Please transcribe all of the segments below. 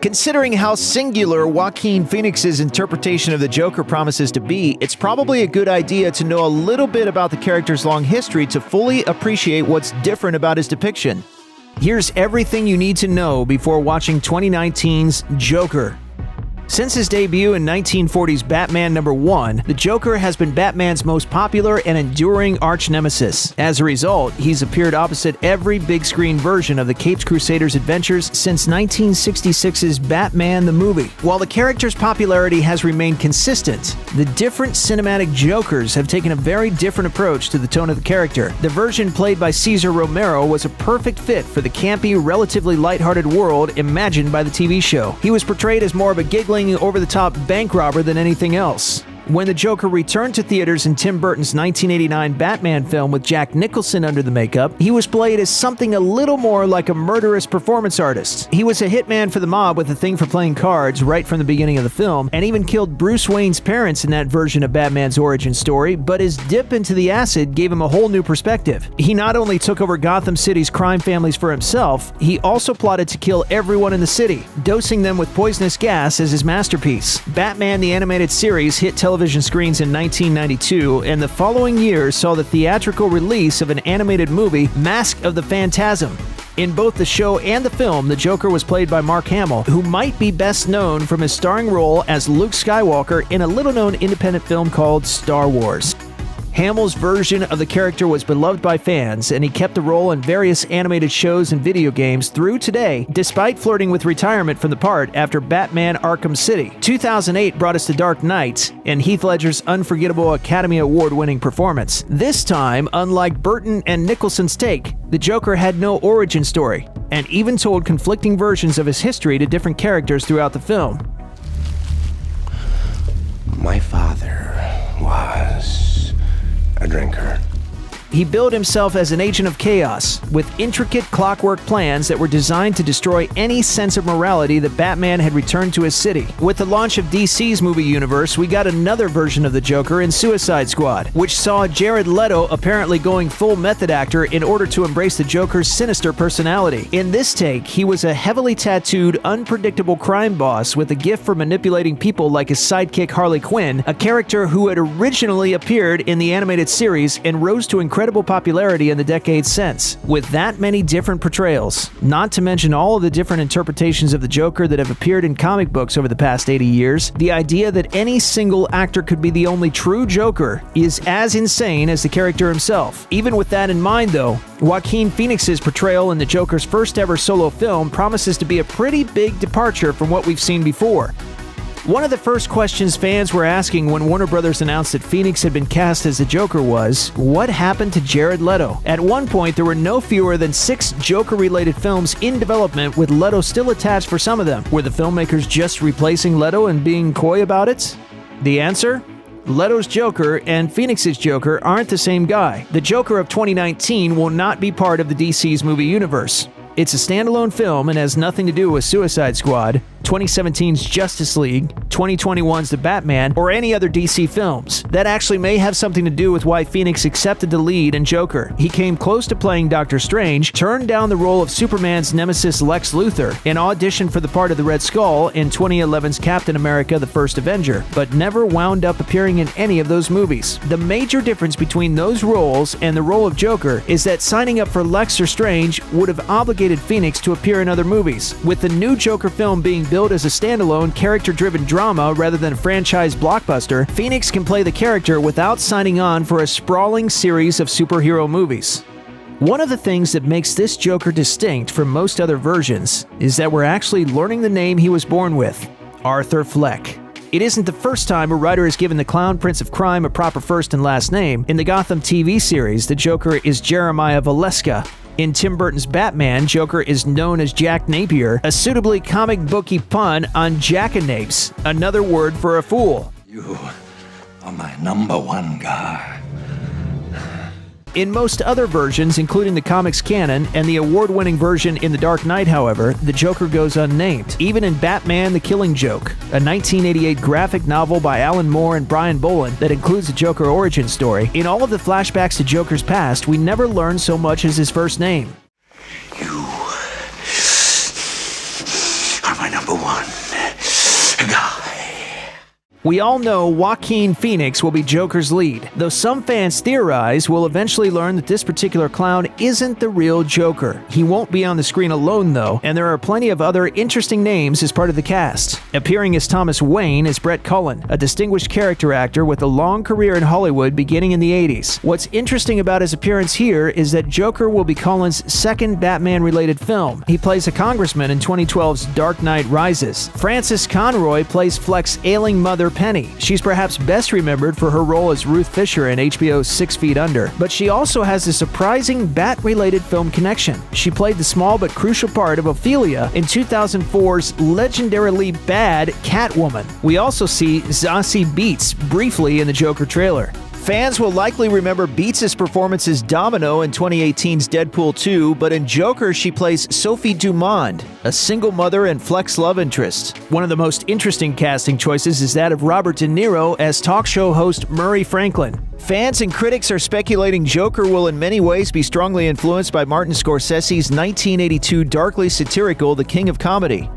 Considering how singular Joaquin Phoenix's interpretation of the Joker promises to be, it's probably a good idea to know a little bit about the character's long history to fully appreciate what's different about his depiction. Here's everything you need to know before watching 2019's Joker. Since his debut in 1940's Batman #1, the Joker has been Batman's most popular and enduring arch-nemesis. As a result, he's appeared opposite every big-screen version of the Caped Crusaders' adventures since 1966's Batman the movie. While the character's popularity has remained consistent, the different cinematic Jokers have taken a very different approach to the tone of the character. The version played by Cesar Romero was a perfect fit for the campy, relatively lighthearted world imagined by the TV show. He was portrayed as more of a giggling, over-the-top bank robber than anything else. When the Joker returned to theaters in Tim Burton's 1989 Batman film with Jack Nicholson under the makeup, he was played as something a little more like a murderous performance artist. He was a hitman for the mob with a thing for playing cards right from the beginning of the film, and even killed Bruce Wayne's parents in that version of Batman's origin story, but his dip into the acid gave him a whole new perspective. He not only took over Gotham City's crime families for himself, he also plotted to kill everyone in the city, dosing them with poisonous gas as his masterpiece. Batman the Animated Series hit television screens in 1992, and the following year saw the theatrical release of an animated movie, Mask of the Phantasm. In both the show and the film, the Joker was played by Mark Hamill, who might be best known from his starring role as Luke Skywalker in a little-known independent film called Star Wars. Hamill's version of the character was beloved by fans, and he kept the role in various animated shows and video games through today, despite flirting with retirement from the part after Batman Arkham City. 2008 brought us The Dark Knight and Heath Ledger's unforgettable Academy Award-winning performance. This time, unlike Burton and Nicholson's take, the Joker had no origin story, and even told conflicting versions of his history to different characters throughout the film. My father was a drinker. He billed himself as an agent of chaos, with intricate clockwork plans that were designed to destroy any sense of morality that Batman had returned to his city. With the launch of DC's movie universe, we got another version of the Joker in Suicide Squad, which saw Jared Leto apparently going full method actor in order to embrace the Joker's sinister personality. In this take, he was a heavily tattooed, unpredictable crime boss with a gift for manipulating people like his sidekick Harley Quinn, a character who had originally appeared in the animated series and rose to incredible popularity in the decades since. With that many different portrayals, not to mention all of the different interpretations of the Joker that have appeared in comic books over the past 80 years, the idea that any single actor could be the only true Joker is as insane as the character himself. Even with that in mind, though, Joaquin Phoenix's portrayal in the Joker's first ever solo film promises to be a pretty big departure from what we've seen before. One of the first questions fans were asking when Warner Brothers announced that Phoenix had been cast as the Joker was, what happened to Jared Leto? At one point, there were no fewer than 6 Joker-related films in development, with Leto still attached for some of them. Were the filmmakers just replacing Leto and being coy about it? The answer? Leto's Joker and Phoenix's Joker aren't the same guy. The Joker of 2019 will not be part of the DC's movie universe. It's a standalone film and has nothing to do with Suicide Squad, 2017's Justice League, 2021's The Batman, or any other DC films. That actually may have something to do with why Phoenix accepted the lead in Joker. He came close to playing Doctor Strange, turned down the role of Superman's nemesis Lex Luthor, and auditioned for the part of the Red Skull in 2011's Captain America: The First Avenger, but never wound up appearing in any of those movies. The major difference between those roles and the role of Joker is that signing up for Lex or Strange would have obligated Phoenix to appear in other movies. With the new Joker film being built as a standalone, character-driven drama rather than a franchise blockbuster, Phoenix can play the character without signing on for a sprawling series of superhero movies. One of the things that makes this Joker distinct from most other versions is that we're actually learning the name he was born with, Arthur Fleck. It isn't the first time a writer has given the Clown Prince of Crime a proper first and last name. In the Gotham TV series, the Joker is Jeremiah Valeska. In Tim Burton's Batman, Joker is known as Jack Napier, a suitably comic booky pun on jackanapes, another word for a fool. You are my #1 guy. In most other versions, including the comics canon and the award-winning version in The Dark Knight, however, the Joker goes unnamed. Even in Batman the Killing Joke, a 1988 graphic novel by Alan Moore and Brian Bolland that includes a Joker origin story, in all of the flashbacks to Joker's past, we never learn so much as his first name. You are my number one guy. We all know Joaquin Phoenix will be Joker's lead, though some fans theorize we'll eventually learn that this particular clown isn't the real Joker. He won't be on the screen alone, though, and there are plenty of other interesting names as part of the cast. Appearing as Thomas Wayne is Brett Cullen, a distinguished character actor with a long career in Hollywood beginning in the 80s. What's interesting about his appearance here is that Joker will be Cullen's second Batman-related film. He plays a congressman in 2012's Dark Knight Rises. Frances Conroy plays Fleck's ailing mother, Penny. She's perhaps best remembered for her role as Ruth Fisher in HBO's 6 Feet Under, but she also has a surprising Bat-related film connection. She played the small but crucial part of Ophelia in 2004's legendarily bad Catwoman. We also see Zazie Beetz briefly in the Joker trailer. Fans will likely remember Beetz' performance as Domino in 2018's Deadpool 2, but in Joker she plays Sophie Dumond, a single mother and Fleck's love interest. One of the most interesting casting choices is that of Robert De Niro as talk show host Murray Franklin. Fans and critics are speculating Joker will in many ways be strongly influenced by Martin Scorsese's 1982 darkly satirical The King of Comedy.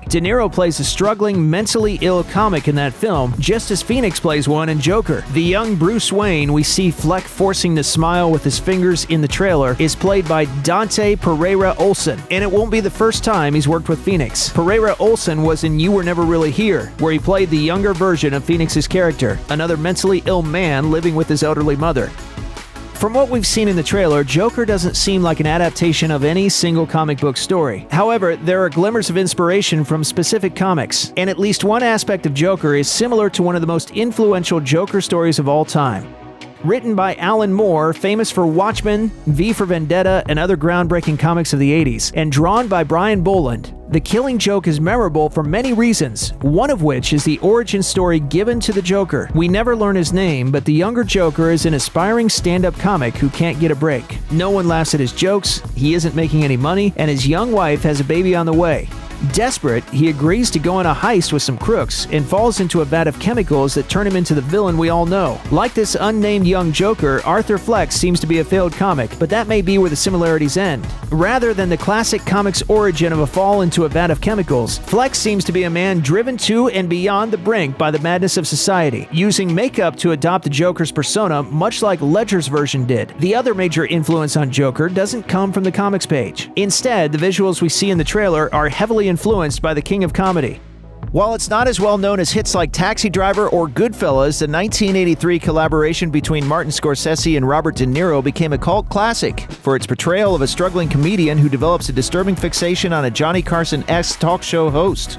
De Niro plays a struggling, mentally ill comic in that film, just as Phoenix plays one in Joker. The young Bruce Wayne we see Fleck forcing to smile with his fingers in the trailer is played by Dante Pereira Olsen, and it won't be the first time he's worked with Phoenix. Pereira Olsen was in You Were Never Really Here, where he played the younger version of Phoenix's character, another mentally ill man living with his elderly mother. From what we've seen in the trailer, Joker doesn't seem like an adaptation of any single comic book story. However, there are glimmers of inspiration from specific comics, and at least one aspect of Joker is similar to one of the most influential Joker stories of all time. Written by Alan Moore, famous for Watchmen, V for Vendetta, and other groundbreaking comics of the 80s, and drawn by Brian Boland, The Killing Joke is memorable for many reasons, one of which is the origin story given to the Joker. We never learn his name, but the younger Joker is an aspiring stand-up comic who can't get a break. No one laughs at his jokes, he isn't making any money, and his young wife has a baby on the way. Desperate, he agrees to go on a heist with some crooks and falls into a vat of chemicals that turn him into the villain we all know. Like this unnamed young Joker, Arthur Fleck seems to be a failed comic, but that may be where the similarities end. Rather than the classic comic's origin of a fall into a vat of chemicals, Fleck seems to be a man driven to and beyond the brink by the madness of society, using makeup to adopt the Joker's persona much like Ledger's version did. The other major influence on Joker doesn't come from the comics page. Instead, the visuals we see in the trailer are heavily influenced by the King of Comedy. While it's not as well known as hits like Taxi Driver or Goodfellas, the 1983 collaboration between Martin Scorsese and Robert De Niro became a cult classic for its portrayal of a struggling comedian who develops a disturbing fixation on a Johnny Carson-esque talk show host.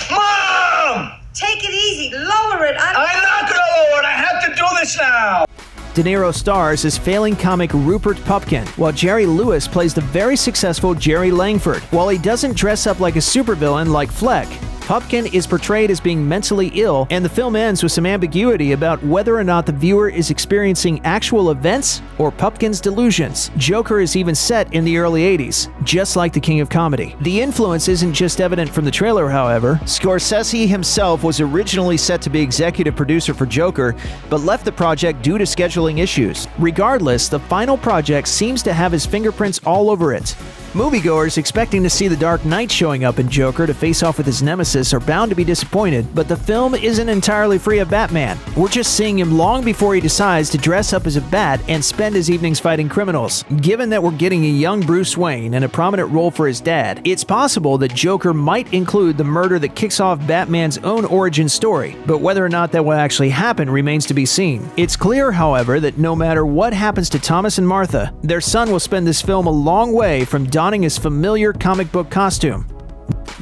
Mom! Take it easy. Lower it. I'm not gonna lower it. I have to do this now. De Niro stars as failing comic Rupert Pupkin, while Jerry Lewis plays the very successful Jerry Langford. While he doesn't dress up like a supervillain like Fleck, Pupkin is portrayed as being mentally ill, and the film ends with some ambiguity about whether or not the viewer is experiencing actual events or Pupkin's delusions. Joker is even set in the early 80s, just like the King of Comedy. The influence isn't just evident from the trailer, however. Scorsese himself was originally set to be executive producer for Joker, but left the project due to scheduling issues. Regardless, the final project seems to have his fingerprints all over it. Moviegoers expecting to see the Dark Knight showing up in Joker to face off with his nemesis are bound to be disappointed, but the film isn't entirely free of Batman. We're just seeing him long before he decides to dress up as a bat and spend his evenings fighting criminals. Given that we're getting a young Bruce Wayne and a prominent role for his dad, it's possible that Joker might include the murder that kicks off Batman's own origin story, but whether or not that will actually happen remains to be seen. It's clear, however, that no matter what happens to Thomas and Martha, their son will spend this film a long way from donning his familiar comic book costume.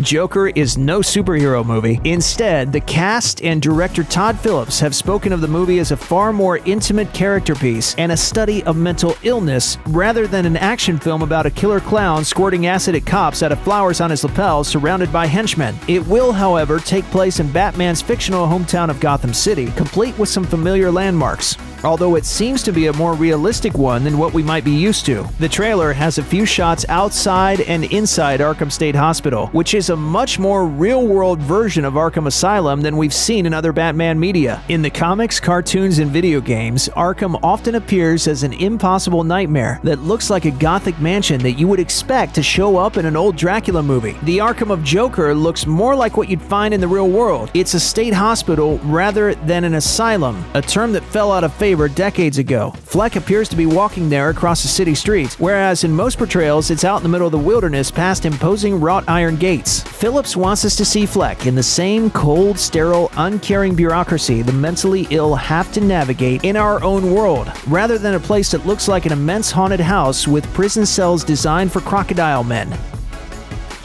Joker is no superhero movie. Instead, the cast and director Todd Phillips have spoken of the movie as a far more intimate character piece and a study of mental illness rather than an action film about a killer clown squirting acid at cops out of flowers on his lapel surrounded by henchmen. It will, however, take place in Batman's fictional hometown of Gotham City, complete with some familiar landmarks. although it seems to be a more realistic one than what we might be used to. The trailer has a few shots outside and inside Arkham State Hospital, which is a much more real-world version of Arkham Asylum than we've seen in other Batman media. In the comics, cartoons, and video games, Arkham often appears as an impossible nightmare that looks like a gothic mansion that you would expect to show up in an old Dracula movie. The Arkham of Joker looks more like what you'd find in the real world. It's a state hospital rather than an asylum, a term that fell out of favor decades ago. Fleck appears to be walking there across the city streets, whereas in most portrayals it's out in the middle of the wilderness past imposing wrought iron gates. Phillips wants us to see Fleck in the same cold, sterile, uncaring bureaucracy the mentally ill have to navigate in our own world, rather than a place that looks like an immense haunted house with prison cells designed for crocodile men.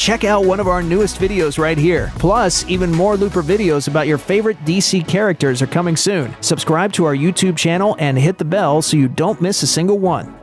Check out one of our newest videos right here. Plus, even more Looper videos about your favorite DC characters are coming soon. Subscribe to our YouTube channel and hit the bell so you don't miss a single one.